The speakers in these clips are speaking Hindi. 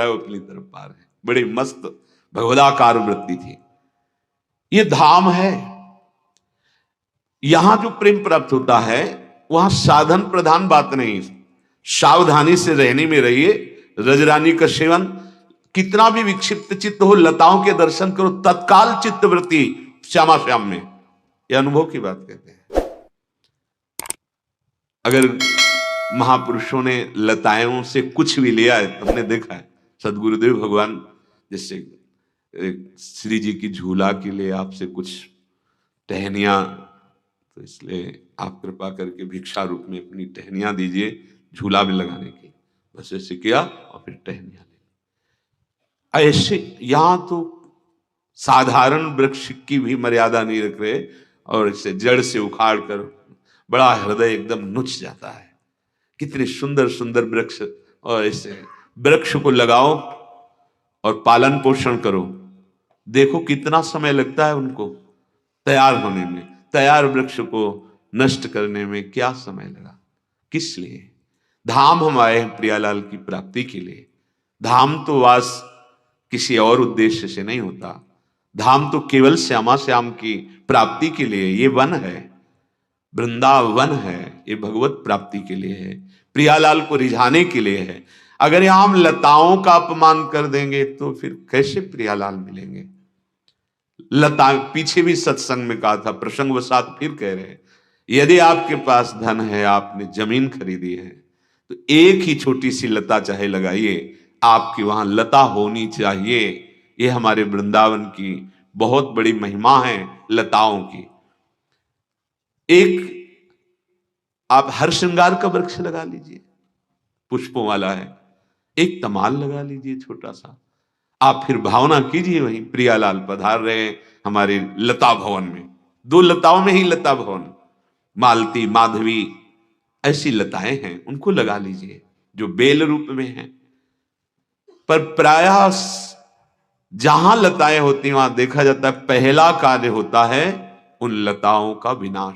अपनी तरफ पा रहे हैं। बड़ी मस्त भगवदाकार वृत्ति थी। ये धाम है। यहां जो प्रेम प्राप्त होता है वहां साधन प्रधान बात नहीं, सावधानी से रहने में रहिए। रजरानी का सेवन, कितना भी विक्षिप्त चित्त हो, लताओं के दर्शन करो, तत्काल चित्त वृत्ति श्यामा श्याम में। यह अनुभव की बात कहते हैं। अगर महापुरुषों ने लताओं से कुछ भी लिया है, तुमने देखा है सदगुरुदेव भगवान जैसे श्री जी की झूला के लिए आपसे कुछ टहनियां, तो इसलिए आप कृपा करके भिक्षा रूप में अपनी टहनियां दीजिए झूला में लगाने की। बस ऐसे किया और फिर टहनियां ले। ऐसे यहां तो साधारण वृक्ष की भी मर्यादा नहीं रख रहे और इसे जड़ से उखाड़ कर बड़ा हृदय एकदम नुच जाता है। कितने सुंदर सुंदर वृक्ष, और इसे वृक्ष को लगाओ और पालन पोषण करो। देखो कितना समय लगता है उनको तैयार होने में। तैयार वृक्ष को नष्ट करने में क्या समय लगा? किस लिए? धाम हम आए हैं प्रियालाल की प्राप्ति के लिए। धाम तो वास किसी और उद्देश्य से नहीं होता। धाम तो केवल श्यामा श्याम की प्राप्ति के लिए। ये वन है, वृंदावन है, ये भगवत प्राप्ति के लिए है, प्रियालाल को रिझाने के लिए है। अगर यहां हम लताओं का अपमान कर देंगे तो फिर कैसे प्रियालाल मिलेंगे? लता पीछे भी सत्संग में कहा था, प्रसंगवशात फिर कह रहे हैं, यदि आपके पास धन है, आपने जमीन खरीदी है, तो एक ही छोटी सी लता चाहे लगाइए, आपकी वहां लता होनी चाहिए। ये हमारे वृंदावन की बहुत बड़ी महिमा है लताओं की। एक आप हर श्रृंगार का वृक्ष लगा लीजिए, पुष्पों वाला है। एक तमाल लगा लीजिए छोटा सा। आप फिर भावना कीजिए वहीं प्रियालाल पधार रहे हैं हमारे लता भवन में। दो लताओं में ही लता भवन, मालती माधवी ऐसी लताएं हैं, उनको लगा लीजिए जो बेल रूप में हैं। पर प्रायः जहां लताएं होती हैं वहां देखा जाता है पहला कार्य होता है उन लताओं का विनाश।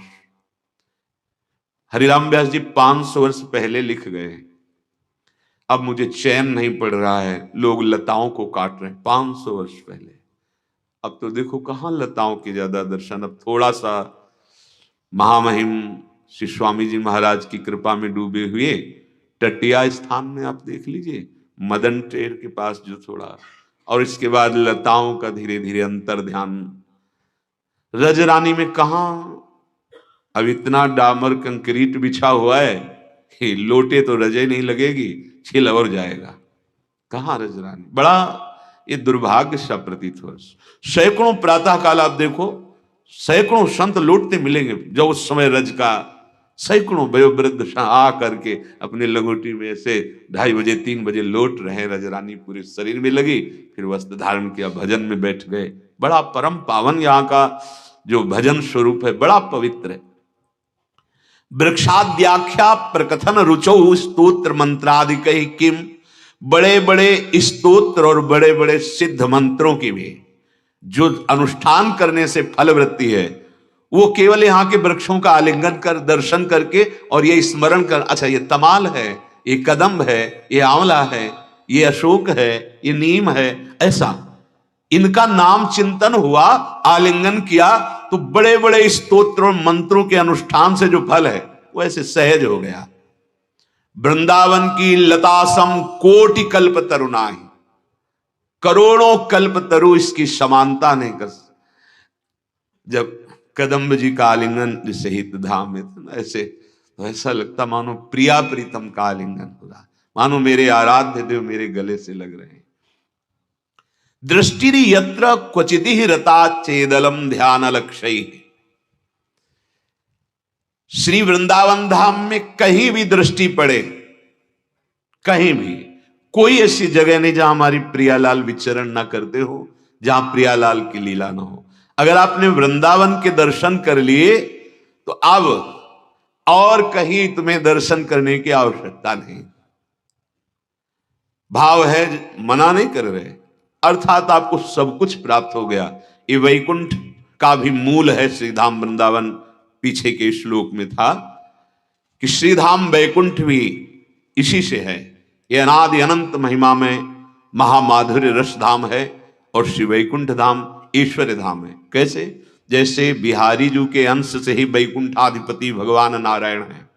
हरिराम व्यास जी 500 वर्ष पहले लिख गए, अब मुझे चैन नहीं पड़ रहा है, लोग लताओं को काट रहे हैं। 500 वर्ष पहले। अब तो देखो कहां लताओं के ज्यादा दर्शन। अब थोड़ा सा महामहिम श्री स्वामी जी महाराज की कृपा में डूबे हुए टटिया स्थान में आप देख लीजिए, मदन टेर के पास जो थोड़ा, और इसके बाद लताओं का धीरे धीरे अंतर ध्यान। रजरानी में कहा अब इतना डामर कंक्रीट बिछा हुआ है कि लोटे तो रजे नहीं लगेगी, छिल और जाएगा। कहां रजरानी? बड़ा ये दुर्भाग्य सा प्रतीत हो। सैकड़ों प्रातः काल आप देखो, सैकड़ों संत लौटते मिलेंगे जो उस समय रज का, सैकड़ों वयोवृद्ध आ करके अपने लंगोटी में ऐसे 2:30 बजे 3 बजे लौट रहे। रजरानी पूरे शरीर में लगी, फिर वस्त्र धारण किया, भजन में बैठ गए। बड़ा परम पावन यहाँ का जो भजन स्वरूप है, बड़ा पवित्र है। वृक्षाद्याख्या प्रकथन रुचौ स्तोत्र मंत्रादिक किम। बड़े बड़े स्तोत्र और बड़े बड़े सिद्ध मंत्रों की भी जो अनुष्ठान करने से फल वृत्ति है, वो केवल यहाँ के वृक्षों का आलिंगन कर, दर्शन करके और ये स्मरण कर, अच्छा ये तमाल है, ये कदम्ब है, ये आंवला है, ये अशोक है, ये नीम है, ऐसा इनका नाम चिंतन हुआ, आलिंगन किया, तो बड़े बड़े स्तोत्र और मंत्रों के अनुष्ठान से जो फल है वो ऐसे सहज हो गया। वृंदावन की लता सम कोटि कल्प तरुणाई, करोड़ों कल्प तरु इसकी समानता नहीं कर। जब कदम्ब जी का आलिंगन जैसे हित धाम में ऐसे, तो ऐसा लगता मानो प्रिया प्रीतम का आलिंगन हो रहा, मानो मेरे आराध्य देव मेरे गले से लग रहे हैं। दृष्टि यत्र क्वचिति रता चेदलम ध्यान लक्ष्य। श्री वृंदावन धाम में कहीं भी दृष्टि पड़े, कहीं भी कोई ऐसी जगह नहीं जहां हमारी प्रियालाल विचरण ना करते हो, जहां प्रियालाल की लीला ना हो। अगर आपने वृंदावन के दर्शन कर लिए तो अब और कहीं तुम्हें दर्शन करने की आवश्यकता नहीं। भाव है, मना नहीं कर रहे, अर्थात आपको सब कुछ प्राप्त हो गया। ये वैकुंठ का भी मूल है श्रीधाम वृंदावन। पीछे के श्लोक में था कि श्रीधाम वैकुंठ भी इसी से है। ये अनादि अनंत महिमा में महामाधुर्य रस धाम है और श्री वैकुंठ धाम ईश्वर धाम है। कैसे? जैसे बिहारी जी के अंश से ही वैकुंठाधिपति भगवान नारायण है,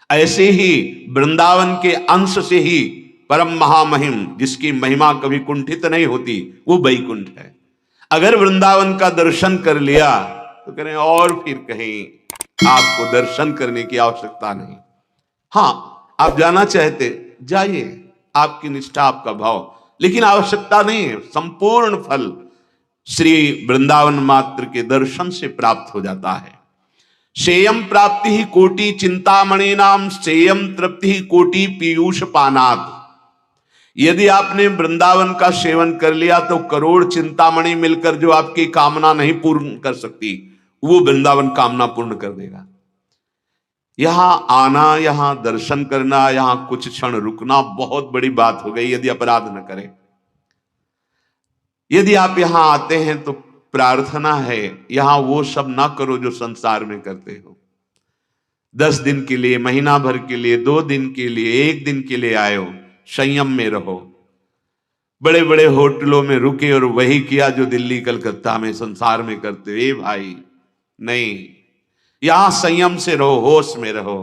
ऐसे ही वृंदावन के अंश से ही परम महामहिम, जिसकी महिमा कभी कुंठित नहीं होती, वो वैकुंठ है। अगर वृंदावन का दर्शन कर लिया तो करें और फिर कहीं आपको दर्शन करने की आवश्यकता नहीं। हाँ, आप जाना चाहते जाइए, आपकी निष्ठा, आपका भाव, लेकिन आवश्यकता नहीं है। संपूर्ण फल श्री वृंदावन मात्र के दर्शन से प्राप्त हो जाता है। सेयम प्राप्ति ही कोटि चिंतामणि नाम, सेयम तृप्ति ही कोटि पीयूष पानात। यदि आपने वृंदावन का सेवन कर लिया तो करोड़ चिंतामणि मिलकर जो आपकी कामना नहीं पूर्ण कर सकती, वो वृंदावन कामना पूर्ण कर देगा। यहां आना, यहां दर्शन करना, यहां कुछ क्षण रुकना बहुत बड़ी बात हो गई, यदि अपराध न करें। यदि आप यहां आते हैं तो प्रार्थना है यहां वो सब ना करो जो संसार में करते हो। 10 दिन के लिए, महीना भर के लिए, 2 दिन के लिए, 1 दिन के लिए आए हो, संयम में रहो। बड़े बड़े होटलों में रुके और वही किया जो दिल्ली कलकत्ता में संसार में करते हो। ए भाई नहीं, यहां संयम से रहो, होश में रहो।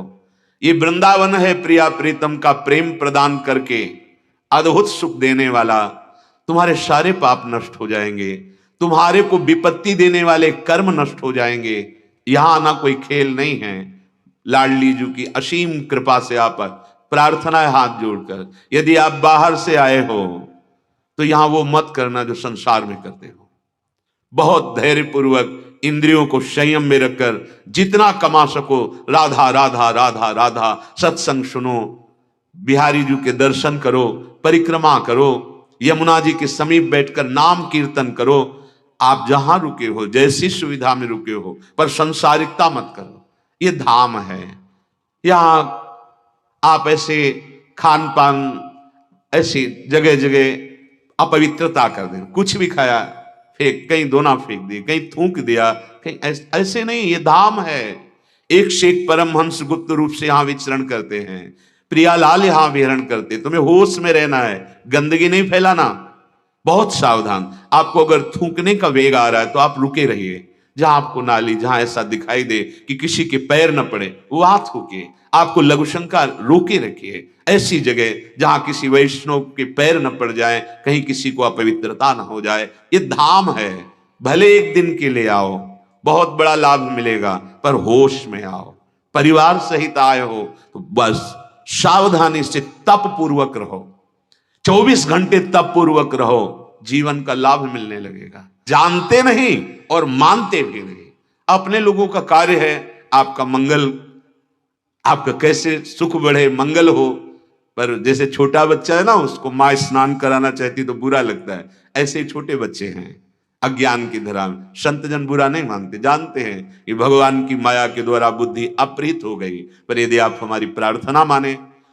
ये वृंदावन है प्रिया प्रीतम का प्रेम प्रदान करके अद्भुत सुख देने वाला। तुम्हारे सारे पाप नष्ट हो जाएंगे, तुम्हारे को विपत्ति देने वाले कर्म नष्ट हो जाएंगे। यहां ना कोई खेल नहीं है। लाडली जी की असीम कृपा से आप प्रार्थना है हाथ जोड़कर, यदि आप बाहर से आए हो तो यहां वो मत करना जो संसार में करते हो। बहुत धैर्य पूर्वक इंद्रियों को संयम में रखकर जितना कमा सको, राधा राधा राधा राधा, सत्संग सुनो, बिहारी जी के दर्शन करो, परिक्रमा करो, यमुना जी के समीप बैठकर नाम कीर्तन करो। आप जहां रुके हो, जैसी सुविधा में रुके हो, पर संसारिकता मत करो। ये धाम है, यहां आप ऐसे खान पान, ऐसी जगह जगह अपवित्रता कर दें। कुछ भी खाया फेंक, कहीं दोना फेंक दिए, कहीं थूक दिया, कहीं ऐसे नहीं। ये धाम है। एक से एक परमहंस गुप्त रूप से यहां विचरण करते हैं। प्रियालाल यहां विहरण करते। तुम्हें होश में रहना है, गंदगी नहीं फैलाना, बहुत सावधान। आपको अगर थूकने का वेग आ रहा है तो आप रुके रहिए। जहां आपको नाली, जहां ऐसा दिखाई दे कि किसी के पैर न पड़े, वहां थूके। आपको लघु शंका रोके रखिए। ऐसी जगह जहां किसी वैष्णव के पैर न पड़ जाए, कहीं किसी को अपवित्रता न हो जाए। ये धाम है। भले एक दिन के लिए आओ, बहुत बड़ा लाभ मिलेगा, पर होश में आओ। परिवार सहित आए हो तो बस सावधानी से तप पूर्वक रहो, 24 घंटे तप पूर्वक रहो, जीवन का लाभ मिलने लगेगा। जानते नहीं और मानते भी नहीं। अपने लोगों का कार्य है आपका मंगल, आपका कैसे सुख बढ़े, मंगल हो। पर जैसे छोटा बच्चा है ना, उसको माँ स्नान कराना चाहती तो बुरा लगता है, ऐसे ही छोटे बच्चे हैं अज्ञान की धरा में। संत जन बुरा नहीं मानते, जानते हैं कि भगवान की माया के द्वारा बुद्धि अपहृत हो गई। पर यदि आप हमारी प्रार्थना माने,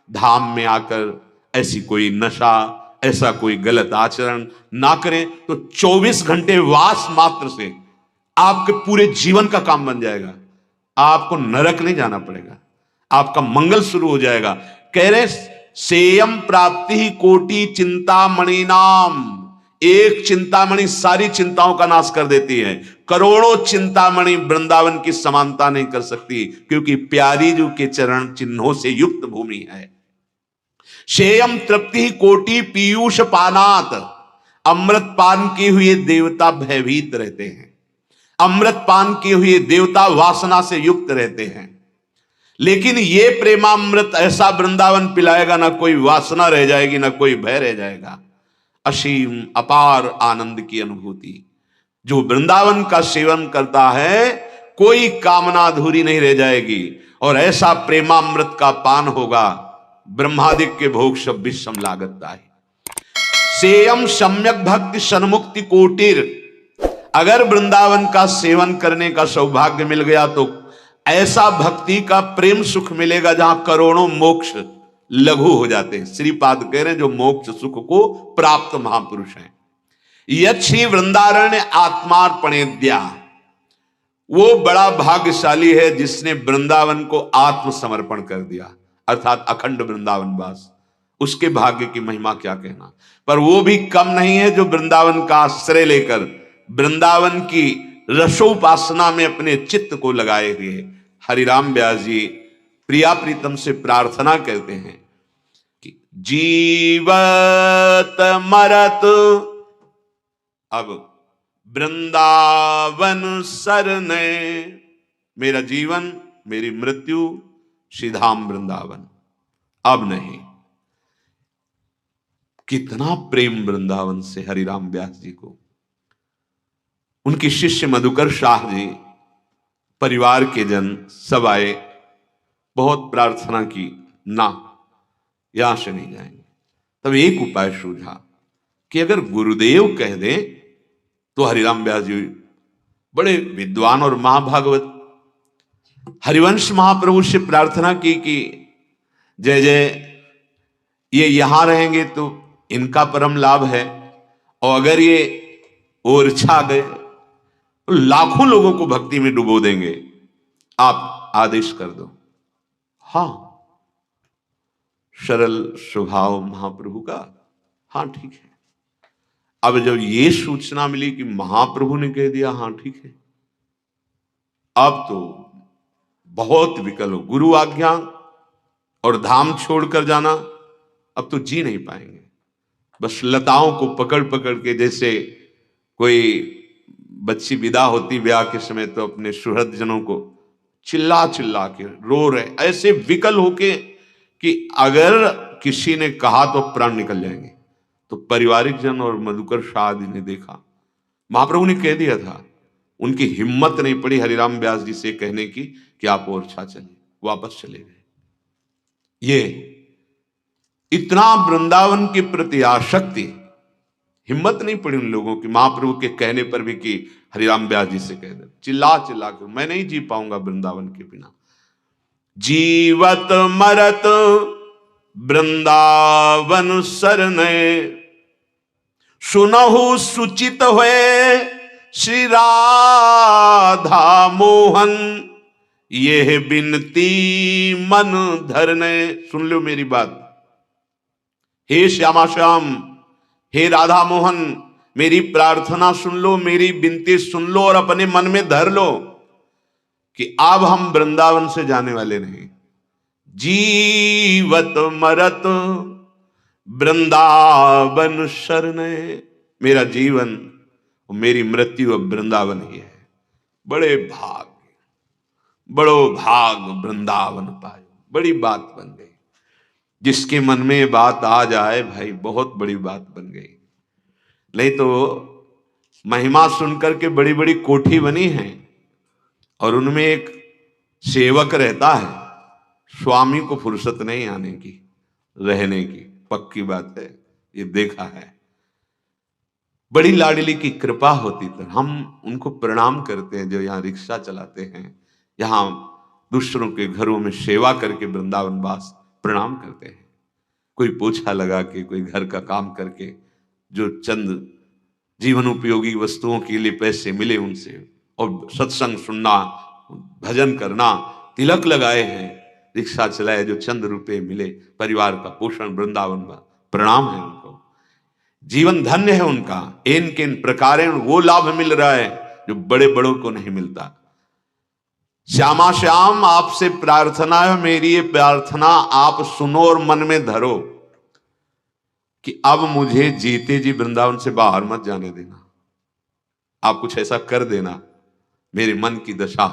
धाम में आकर ऐसी कोई नशा, ऐसा कोई गलत आचरण ना करें, तो 24 घंटे वास मात्र से आपके पूरे जीवन का काम बन जाएगा। आपको नरक नहीं जाना पड़ेगा, आपका मंगल शुरू हो जाएगा। कह रहे सेयम प्राप्ति ही कोटि चिंतामणि नाम। एक चिंतामणि सारी चिंताओं का नाश कर देती है। करोड़ों चिंतामणि वृंदावन की समानता नहीं कर सकती, क्योंकि प्यारी जी के चरण चिन्हों से युक्त भूमि है। सेयम तृप्ति कोटि पीयूष पानात। अमृत पान किए हुए देवता भयभीत रहते हैं, अमृत पान किए हुए देवता वासना से युक्त रहते हैं। लेकिन ये प्रेमामृत ऐसा वृंदावन पिलाएगा, ना कोई वासना रह जाएगी, ना कोई भय रह जाएगा। असीम अपार आनंद की अनुभूति। जो वृंदावन का सेवन करता है, कोई कामना अधूरी नहीं रह जाएगी। और ऐसा प्रेमामृत का पान होगा, ब्रह्मादिक के भोग सब विषम लागत है। सेयम सम्यक भक्ति सन्मुक्ति कोटिर। अगर वृंदावन का सेवन करने का सौभाग्य मिल गया तो ऐसा भक्ति का प्रेम सुख मिलेगा जहां करोड़ों मोक्ष लघु हो जाते हैं। श्रीपाद कह रहे हैं जो मोक्ष सुख को प्राप्त महापुरुष हैं। यक्षी वृंदारण्य आत्मार्पणेद्या। वो बड़ा भाग्यशाली है जिसने वृंदावन को आत्मसमर्पण कर दिया, अर्थात अखंड वृंदावन वास। उसके भाग्य की महिमा क्या कहना। पर वो भी कम नहीं है जो वृंदावन का आश्रय लेकर वृंदावन की रसोपासना में अपने चित्त को लगाए हुए हरिराम व्यास जी प्रिया प्रीतम से प्रार्थना करते हैं कि जीवत मरत अब वृंदावन सरने, मेरा जीवन मेरी मृत्यु श्रीधाम वृंदावन, अब नहीं। कितना प्रेम वृंदावन से हरिराम व्यास जी को। उनके शिष्य मधुकर शाह जी, परिवार के जन सब आए, बहुत प्रार्थना की, ना यहां से नहीं जाएंगे। तब एक उपाय सूझा कि अगर गुरुदेव कह दे तो हरिराम व्यास जी बड़े विद्वान और महाभागवत, हरिवंश महाप्रभु से प्रार्थना की कि जय जय ये यहां रहेंगे तो इनका परम लाभ है, और अगर ये ओरछा गए तो लाखों लोगों को भक्ति में डुबो देंगे, आप आदेश कर दो। हां, सरल स्वभाव महाप्रभु का, हां ठीक है। अब जब ये सूचना मिली कि महाप्रभु ने कह दिया हां ठीक है, अब तो बहुत विकल हो, गुरु आज्ञा और धाम छोड़कर जाना अब तो जी नहीं पाएंगे। बस लताओं को पकड़ पकड़ के, जैसे कोई बच्ची विदा होती ब्याह के समय तो अपने सुहृद जनों को चिल्ला चिल्ला के रो रहे, ऐसे विकल होके कि अगर किसी ने कहा तो प्राण निकल जाएंगे। तो पारिवारिक जन और मधुकर शाह जी ने देखा महाप्रभु ने कह दिया था, उनकी हिम्मत नहीं पड़ी हरिराम व्यास जी से कहने की कि आप ओरछा चले, वापस चले गए। ये इतना वृंदावन के प्रति आसक्ति, हिम्मत नहीं पड़ी उन लोगों की महाप्रभु के कहने पर भी कि हरिराम व्यास जी से कह दे, चिल्ला चिल्ला कर मैं नहीं जी पाऊंगा वृंदावन के बिना। जीवत मरत वृंदावन सरने, सुनहु सुचित हुए श्री राधा मोहन, यह बिनती मन धरने। सुन लो मेरी बात, हे श्यामा श्याम, हे राधा मोहन, मेरी प्रार्थना सुन लो, मेरी विनती सुन लो और अपने मन में धर लो कि अब हम वृंदावन से जाने वाले नहीं। जीवत मरत वृंदावन शरणे, मेरा जीवन और मेरी मृत्यु अब वृंदावन ही है। बड़े भाग, बड़ो भाग वृंदावन पायो, बड़ी बात बन गई। जिसके मन में ये बात आ जाए भाई, बहुत बड़ी बात बन गई। नहीं तो महिमा सुनकर के बड़ी बड़ी कोठी बनी है और उनमें एक सेवक रहता है, स्वामी को फुर्सत नहीं आने की, रहने की, पक्की बात है, ये देखा है। बड़ी लाडली की कृपा होती तो हम उनको प्रणाम करते हैं जो यहाँ रिक्शा चलाते हैं, यहाँ दूसरों के घरों में सेवा करके वृंदावन वास प्रणाम करते हैं। कोई पोछा लगा के, कोई घर का काम करके, जो चंद जीवन उपयोगी वस्तुओं के लिए पैसे मिले उनसे, और सत्संग सुनना, भजन करना, तिलक लगाए हैं, रिक्शा चलाए, जो चंद रुपए मिले, परिवार का पोषण, वृंदावन का प्रणाम है उनको, जीवन धन्य है उनका। इन किन प्रकारेण वो लाभ मिल रहा है जो बड़े बड़ों को नहीं मिलता। श्यामा श्याम, आपसे प्रार्थना है, मेरी ये प्रार्थना आप सुनो और मन में धरो कि अब मुझे जीते जी वृंदावन से बाहर मत जाने देना। आप कुछ ऐसा कर देना मेरे मन की दशा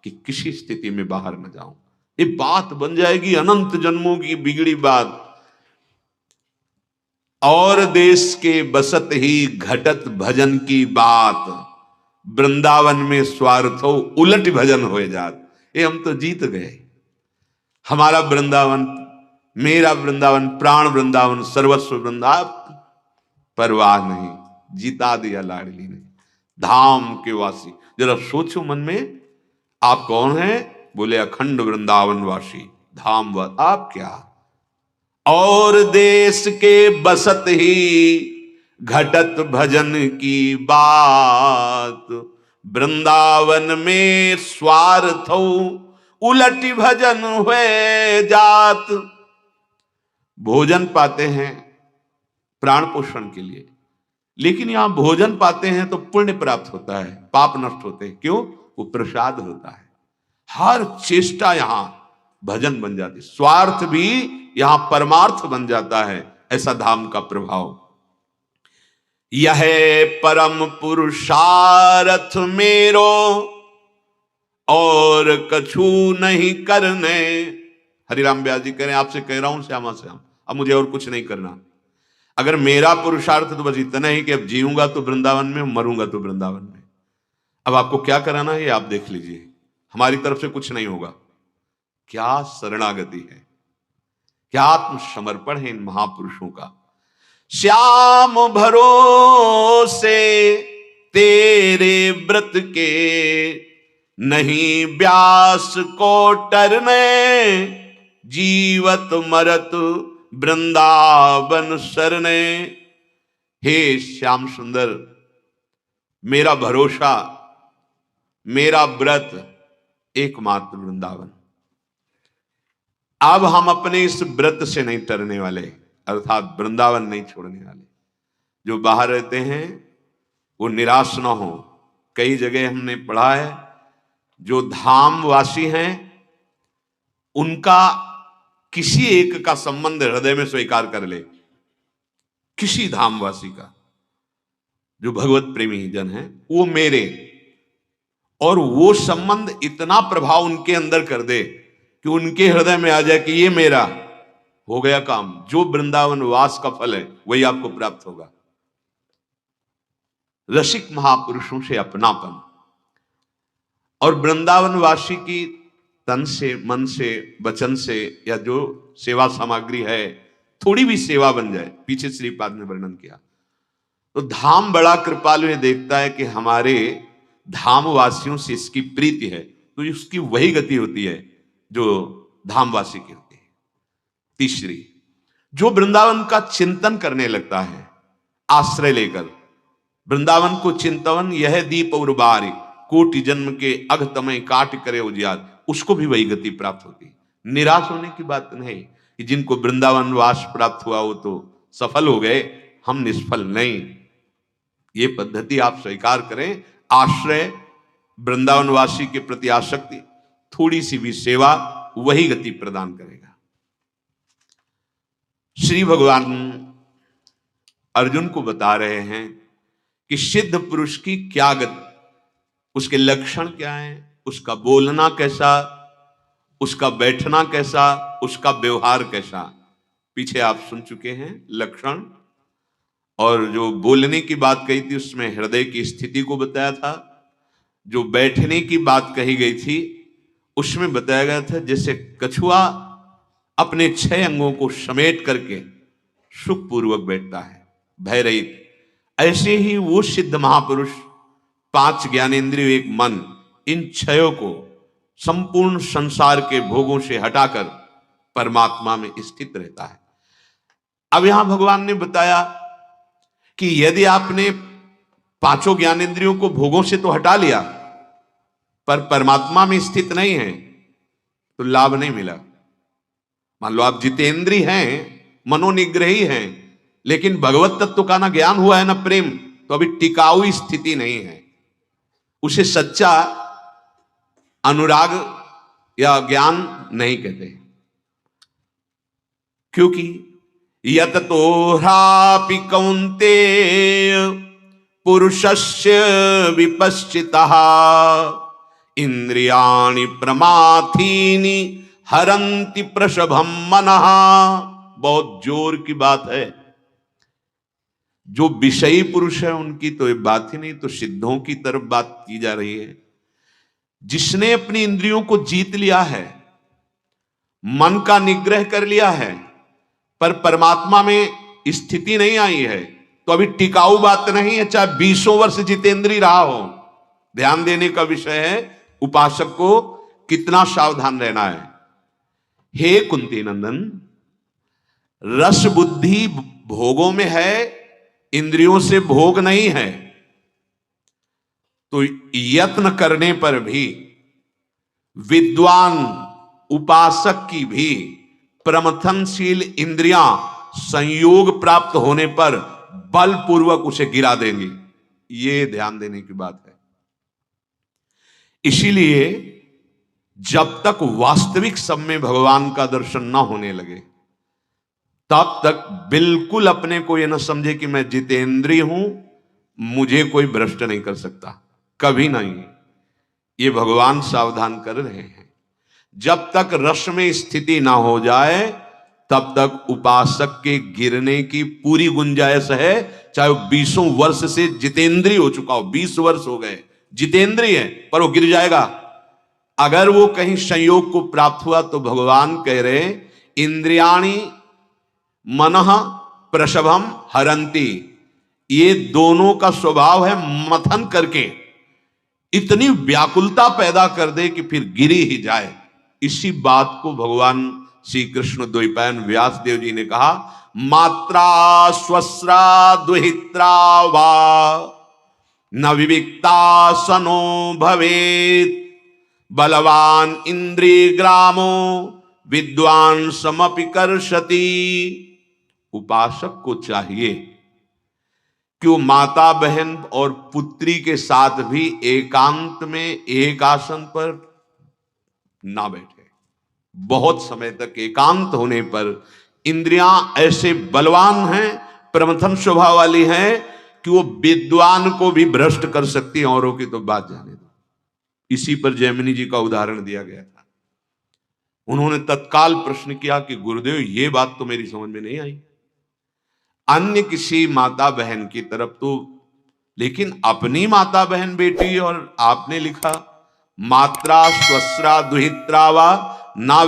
कि किसी स्थिति में बाहर न जाऊं। ये बात बन जाएगी अनंत जन्मों की बिगड़ी बात। और देश के बसत ही घटत भजन की बात, वृंदावन में स्वार्थो उलट भजन हो जात। ये हम तो जीत गए। हमारा वृंदावन, मेरा वृंदावन, प्राण वृंदावन, सर्वस्व वृंदावन, परवाह नहीं, जीता दिया लाडली ने, धाम के वासी। जरा सोचो मन में, आप कौन हैं? बोले अखंड वृंदावन वासी, धाम वासी। आप क्या? और देश के बसत ही घटत भजन की बात, वृंदावन में स्वार्थ उलट भजन हुए जात। भोजन पाते हैं प्राण पोषण के लिए, लेकिन यहां भोजन पाते हैं तो पुण्य प्राप्त होता है, पाप नष्ट होते हैं। क्यों? वो प्रसाद होता है। हर चेष्टा यहां भजन बन जाती, स्वार्थ भी यहां परमार्थ बन जाता है। ऐसा धाम का प्रभाव। यह परम पुरुषार्थ मेरो और कछु नहीं करने। हरिराम व्यास जी कह रहे हैं, आपसे कह रहा हूं श्यामा श्याम, अब मुझे और कुछ नहीं करना। अगर मेरा पुरुषार्थ तो बस इतना ही कि अब जीऊंगा तो वृंदावन में, मरूंगा तो वृंदावन में। अब आपको क्या कराना है ये आप देख लीजिए, हमारी तरफ से कुछ नहीं होगा। क्या शरणागति है, क्या आत्मसमर्पण है इन महापुरुषों का। श्याम भरोसे तेरे व्रत के, नहीं व्यास को टरने, जीवत मरत वृंदावन शरणे। हे श्याम सुंदर, मेरा भरोसा, मेरा व्रत एकमात्र वृंदावन। अब हम अपने इस व्रत से नहीं टरने वाले, अर्थात वृंदावन नहीं छोड़ने वाले। जो बाहर रहते हैं वो निराश ना हो। कई जगह हमने पढ़ा है, जो धामवासी हैं उनका किसी एक का संबंध हृदय में स्वीकार कर ले, किसी धामवासी का, जो भगवत प्रेमी जन है वो मेरे, और वो संबंध इतना प्रभाव उनके अंदर कर दे कि उनके हृदय में आ जाए कि ये मेरा, हो गया काम। जो वृंदावन वास का फल है वही आपको प्राप्त होगा। रसिक महापुरुषों से अपनापन, और वृंदावन वासी की तन से, मन से, वचन से, या जो सेवा सामग्री है, थोड़ी भी सेवा बन जाए। पीछे श्रीपाद ने वर्णन किया, तो धाम बड़ा कृपालु है, देखता है कि हमारे धामवासियों से इसकी प्रीति है, तो उसकी वही गति होती है जो धामवासी की होती है। तीसरी, जो वृंदावन का चिंतन करने लगता है आश्रय लेकर, वृंदावन को चिंतवन यह दीप और बारी, कोटि जन्म के अघ तमय काट करे उजियार, उसको भी वही गति प्राप्त होती है। निराश होने की बात नहीं कि जिनको वृंदावन वास प्राप्त हुआ वो तो सफल हो गए, हम निष्फल नहीं। ये पद्धति आप स्वीकार करें। आश्रय, वृंदावनवासी के प्रति आसक्ति, थोड़ी सी भी सेवा, वही गति प्रदान करेगा। श्री भगवान अर्जुन को बता रहे हैं कि सिद्ध पुरुष की क्या गति, उसके लक्षण क्या हैं, उसका बोलना कैसा, उसका बैठना कैसा, उसका व्यवहार कैसा। पीछे आप सुन चुके हैं लक्षण, और जो बोलने की बात कही थी उसमें हृदय की स्थिति को बताया था। जो बैठने की बात कही गई थी उसमें बताया गया था जैसे कछुआ अपने 6 अंगों को समेट करके सुखपूर्वक बैठता है, भय रहित, ऐसे ही वो सिद्ध महापुरुष 5 ज्ञानेंद्रिय, 1 मन, इन 6 को संपूर्ण संसार के भोगों से हटाकर परमात्मा में स्थित रहता है। अब यहां भगवान ने बताया कि यदि आपने 5 ज्ञानेंद्रियों को भोगों से तो हटा लिया पर परमात्मा में स्थित नहीं है तो लाभ नहीं मिला। मान लो आप जितेंद्रीय हैं, मनोनिग्रही हैं, लेकिन भगवत तत्व का ना ज्ञान हुआ है ना प्रेम, तो अभी टिकाऊ स्थिति नहीं है। उसे सच्चा अनुराग या ज्ञान नहीं कहते, क्योंकि यततो ह्रापि कौन्तेय पुरुषस्य विपश्चितः इंद्रियाणि प्रमाथीनि हरन्ति प्रसभम मनः। बहुत जोर की बात है। जो विषयी पुरुष है उनकी तो ये बात ही नहीं, तो सिद्धों की तरफ बात की जा रही है। जिसने अपनी इंद्रियों को जीत लिया है, मन का निग्रह कर लिया है, पर परमात्मा में स्थिति नहीं आई है, तो अभी टिकाऊ बात नहीं है, चाहे 20 वर्ष जितेंद्रीय रहा हो। ध्यान देने का विषय है, उपासक को कितना सावधान रहना है। हे कुंती नंदन, रस बुद्धि भोगों में है, इंद्रियों से भोग नहीं है, तो यत्न करने पर भी विद्वान उपासक की भी प्रमथनशील इंद्रियां संयोग प्राप्त होने पर बलपूर्वक उसे गिरा देंगी। ये ध्यान देने की बात है। इसीलिए जब तक वास्तविक सब में भगवान का दर्शन ना होने लगे, तब तक बिल्कुल अपने को यह ना समझे कि मैं जितेंद्रिय हूं, मुझे कोई भ्रष्ट नहीं कर सकता, कभी नहीं। ये भगवान सावधान कर रहे हैं। जब तक रस में स्थिति ना हो जाए, तब तक उपासक के गिरने की पूरी गुंजाइश है। चाहे वो 20 वर्ष से जितेंद्रिय हो चुका हो, 20 वर्ष हो गए, जितेंद्रिय है, पर वो गिर जाएगा। अगर वो कहीं संयोग को प्राप्त हुआ तो भगवान कह रहे इंद्रियाणि मनः प्रसभम हरंती, ये दोनों का स्वभाव है मथन करके इतनी व्याकुलता पैदा कर दे कि फिर गिरी ही जाए। इसी बात को भगवान श्री कृष्ण द्वैपायन व्यास देव जी ने कहा, मात्रा स्वस्रा दुहित्रा वा न विविक्ता सनो भवेत, बलवान इंद्रिय ग्रामो विद्वान समपि कर्षति। उपासक को चाहिए कि वो माता बहन और पुत्री के साथ भी एकांत में एक आसन पर ना बैठे। बहुत समय तक एकांत होने पर इंद्रियां ऐसे बलवान हैं, प्रमथन स्वभाव वाली हैं कि वो विद्वान को भी भ्रष्ट कर सकती हैं, औरों की तो बात जाने दो। इसी पर जैमिनी जी का उदाहरण दिया गया था। उन्होंने तत्काल प्रश्न किया कि गुरुदेव ये बात तो मेरी समझ में नहीं आई, अन्य किसी माता बहन की तरफ तो, लेकिन अपनी माता बहन बेटी, और आपने लिखा मात्रा स्वस्रा दुहित्रा वा ना